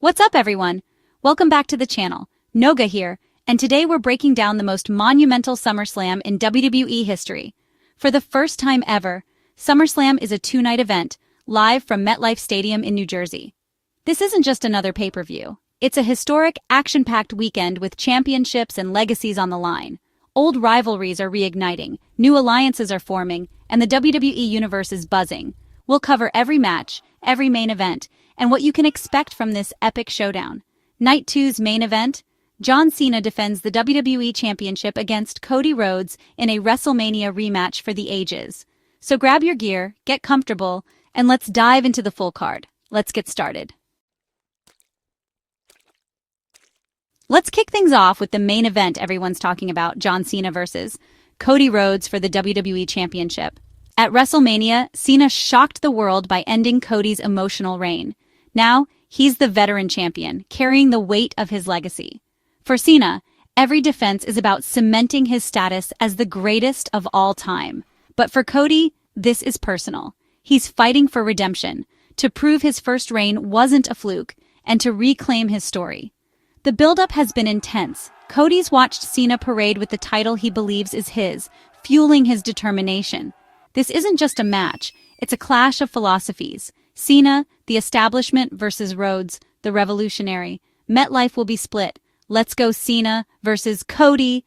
What's up, everyone? Welcome back to the channel. Noga here, and today we're breaking down the most monumental SummerSlam in WWE history. For the first time ever, SummerSlam is a two-night event, live from MetLifeStadium in New Jersey. This isn't just another pay-per-view. It's a historic, action-packed weekend with championships and legacies on the line. Old rivalries are reigniting, new alliances are forming, and the WWE Universe is buzzing. We'll cover every match, every main event, and what you can expect from this epic showdown. Night 2's main event, John Cena defends the WWE Championship against Cody Rhodes in a WrestleMania rematch for the ages. So grab your gear, get comfortable, and let's dive into the full card. Let's get started. Let's kick things off with the main event everyone's talking about, John Cena versus Cody Rhodes for the WWE Championship. At WrestleMania, Cena shocked the world by ending Cody's emotional reign. Now, he's the veteran champion, carrying the weight of his legacy. For Cena, every defense is about cementing his status as the greatest of all time. But for Cody, this is personal. He's fighting for redemption, to prove his first reign wasn't a fluke, and to reclaim his story. The build-up has been intense. Cody's watched Cena parade with the title he believes is his, fueling his determination. This isn't just a match, it's a clash of philosophies. Cena, the establishment, versus Rhodes, the revolutionary. MetLife will be split. Let's go Cena versus Cody,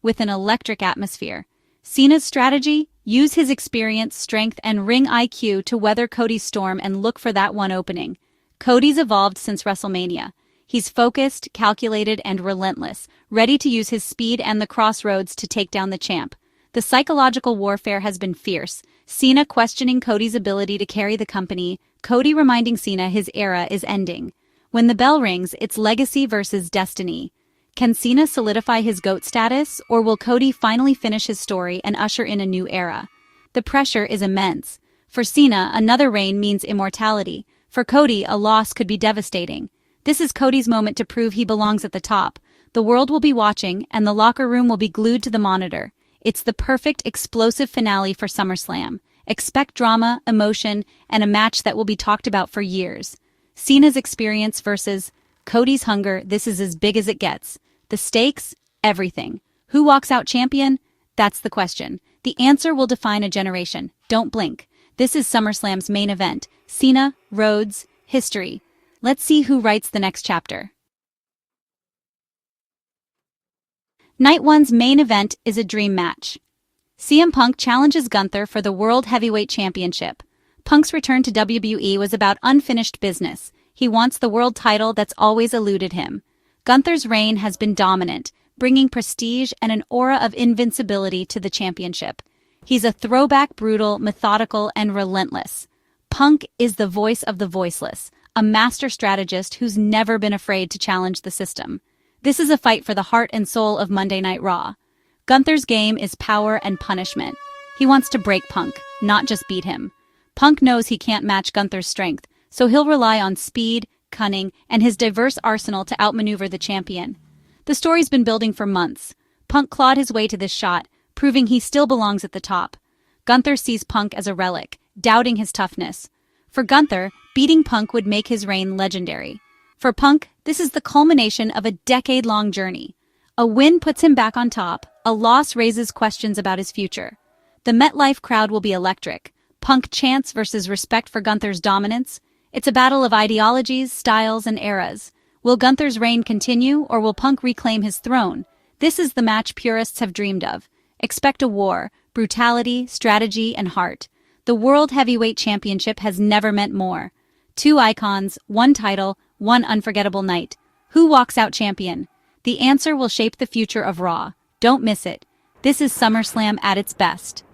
with an electric atmosphere. Cena's strategy? Use his experience, strength, and ring IQ to weather Cody's storm and look for that one opening. Cody's evolved since WrestleMania. He's focused, calculated, and relentless, ready to use his speed and the crossroads to take down the champ. The psychological warfare has been fierce. Cena questioning Cody's ability to carry the company, Cody reminding Cena his era is ending. When the bell rings, it's legacy versus destiny. Can Cena solidify his GOAT status, or will Cody finally finish his story and usher in a new era? The pressure is immense. For Cena, another reign means immortality. For Cody, a loss could be devastating. This is Cody's moment to prove he belongs at the top. The world will be watching, and the locker room will be glued to the monitor. It's the perfect, explosive finale for SummerSlam. Expect drama, emotion, and a match that will be talked about for years. Cena's experience versus Cody's hunger, this is as big as it gets. The stakes? Everything. Who walks out champion? That's the question. The answer will define a generation. Don't blink. This is SummerSlam's main event. Cena, Rhodes, history. Let's see who writes the next chapter. Night 1's main event is a dream match. CMPunk challenges Gunther for the World Heavyweight Championship. Punk's return to WWE was about unfinished business. He wants the world title that's always eluded him. Gunther's reign has been dominant, bringing prestige and an aura of invincibility to the championship. He's a throwback, brutal, methodical, and relentless. Punk is the voice of the voiceless, a master strategist who's never been afraid to challenge the system. This is a fight for the heart and soul of Monday Night Raw. Gunther's game is power and punishment. He wants to break Punk, not just beat him. Punk knows he can't match Gunther's strength, so he'll rely on speed, cunning, and his diverse arsenal to outmaneuver the champion. The story's been building for months. Punk clawed his way to this shot, proving he still belongs at the top. Gunther sees Punk as a relic, doubting his toughness. For Gunther, beating Punk would make his reign legendary. For Punk, this is the culmination of a decade-long journey. A win puts him back on top, a loss raises questions about his future. The MetLife crowd will be electric. Punk chants versus respect for Gunther's dominance. It's a battle of ideologies, styles, and eras. Will Gunther's reign continue, or will Punk reclaim his throne? This is the match purists have dreamed of. Expect a war, brutality, strategy, and heart. The World Heavyweight Championship has never meant more. Two icons, one title, one unforgettable night. Who walks out champion? The answer will shape the future of Raw. Don't miss it. This is SummerSlam at its best.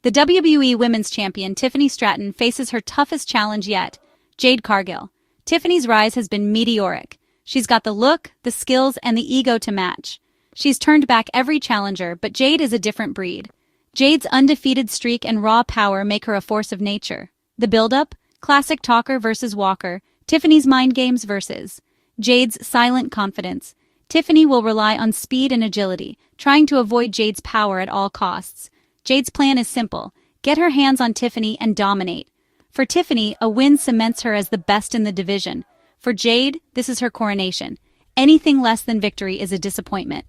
The WWE Women's Champion Tiffany Stratton faces her toughest challenge yet, Jade Cargill. Tiffany's rise has been meteoric. She's got the look, the skills, and the ego to match. She's turned back every challenger, but Jade is a different breed. Jade's undefeated streak and raw power make her a force of nature. The build-up? Classic talker versus walker, Tiffany's mind games versus Jade's silent confidence. Tiffany will rely on speed and agility, trying to avoid Jade's power at all costs. Jade's plan is simple: get her hands on Tiffany and dominate. For Tiffany, a win cements her as the best in the division. For Jade, this is her coronation. Anything less than victory is a disappointment.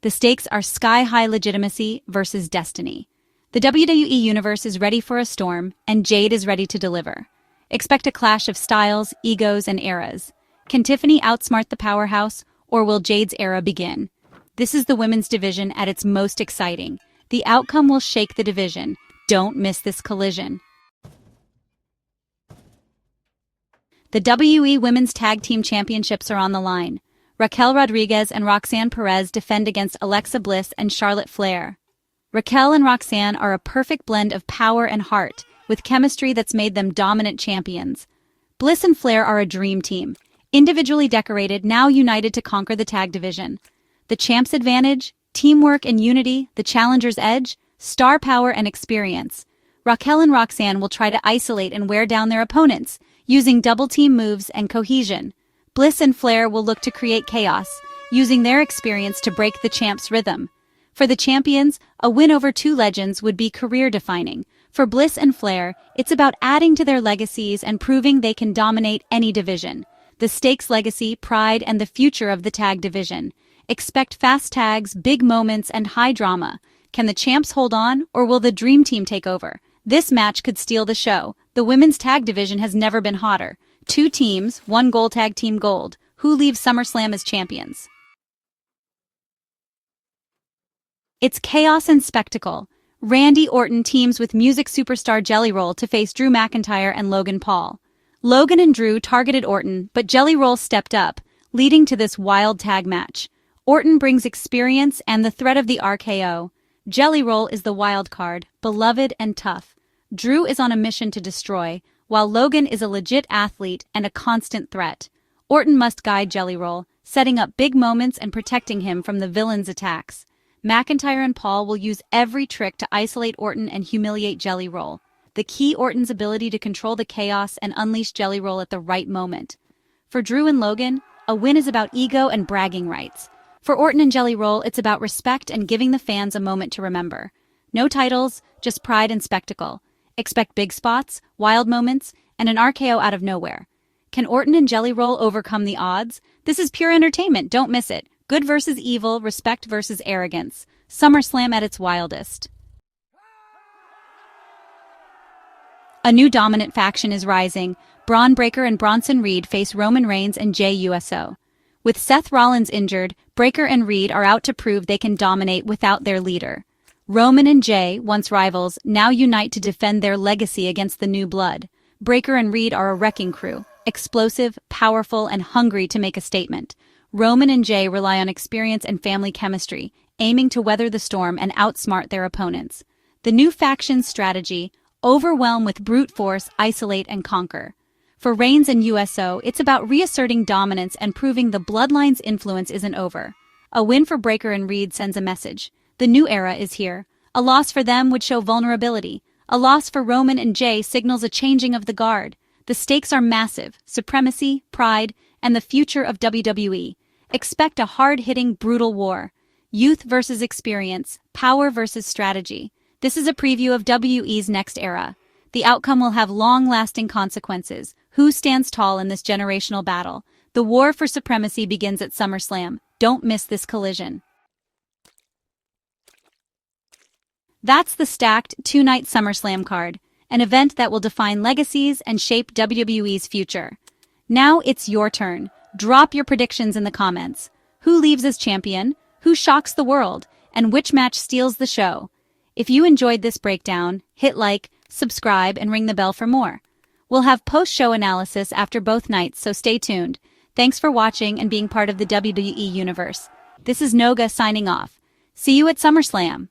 The stakes are sky-high legitimacy versus destiny. The WWE Universe is ready for a storm, and Jade is ready to deliver. Expect a clash of styles, egos, and eras. Can Tiffany outsmart the powerhouse, or will Jade's era begin? This is the women's division at its most exciting. The outcome will shake the division. Don't miss this collision. The WWE Women's Tag Team Championships are on the line. Raquel Rodriguez and Roxanne Perez defend against Alexa Bliss and Charlotte Flair. Raquel and Roxanne are a perfect blend of power and heart, with chemistry that's made them dominant champions. Bliss and Flair are a dream team, individually decorated, now united to conquer the tag division. The champ's advantage, teamwork and unity, the challenger's edge, star power and experience. Raquel and Roxanne will try to isolate and wear down their opponents, using double-team moves and cohesion. Bliss and Flair will look to create chaos, using their experience to break the champ's rhythm. For the champions, a win over two legends would be career-defining. For Bliss and Flair, it's about adding to their legacies and proving they can dominate any division. The stakes, legacy, pride, and the future of the tag division. Expect fast tags, big moments, and high drama. Can the champs hold on, or will the dream team take over? This match could steal the show. The women's tag division has never been hotter. Two teams, one gold tag team gold. Who leaves SummerSlam as champions? It's chaos and spectacle. Randy Orton teams with music superstar Jelly Roll to face Drew McIntyre and Logan Paul. Logan and Drew targeted Orton, but Jelly Roll stepped up, leading to this wild tag match. Orton brings experience and the threat of the RKO. Jelly Roll is the wild card, beloved and tough. Drew is on a mission to destroy, while Logan is a legit athlete and a constant threat. Orton must guide Jelly Roll, setting up big moments and protecting him from the villain's attacks. McIntyre and Paul will use every trick to isolate Orton and humiliate Jelly Roll. The key, Orton's ability to control the chaos and unleash Jelly Roll at the right moment. For Drew and Logan, a win is about ego and bragging rights. For Orton and Jelly Roll, it's about respect and giving the fans a moment to remember. No titles, just pride and spectacle. Expect big spots, wild moments, and an RKO out of nowhere. Can Orton and Jelly Roll overcome the odds? This is pure entertainment, don't miss it. Good versus evil, respect versus arrogance. SummerSlam at its wildest. A new dominant faction is rising. Braun Breaker and Bronson Reed face Roman Reigns and Jey Uso. With Seth Rollins injured, Breaker and Reed are out to prove they can dominate without their leader. Roman and Jey, once rivals, now unite to defend their legacy against the new blood. Breaker and Reed are a wrecking crew, explosive, powerful, and hungry to make a statement. Roman and Jey rely on experience and family chemistry, aiming to weather the storm and outsmart their opponents. The new faction's strategy: overwhelm with brute force, isolate, and conquer. For Reigns and USO, it's about reasserting dominance and proving the bloodline's influence isn't over. A win for Breaker and Reed sends a message. The new era is here. A loss for them would show vulnerability. A loss for Roman and Jey signals a changing of the guard. The stakes are massive: supremacy, pride, and the future of WWE. Expect a hard-hitting, brutal war. Youth versus experience, power versus strategy. This is a preview of WWE's next era. The outcome will have long-lasting consequences. Who stands tall in this generational battle? The war for supremacy begins at SummerSlam. Don't miss this collision. That's the stacked two-night SummerSlam card, an event that will define legacies and shape WWE's future. Now it's your turn. Drop your predictions in the comments. Who leaves as champion? Who shocks the world? And which match steals the show? If you enjoyed this breakdown, hit like, subscribe, and ring the bell for more. We'll have post-show analysis after both nights, so stay tuned. Thanks for watching and being part of the WWE universe. This is Noga signing off. See you at SummerSlam.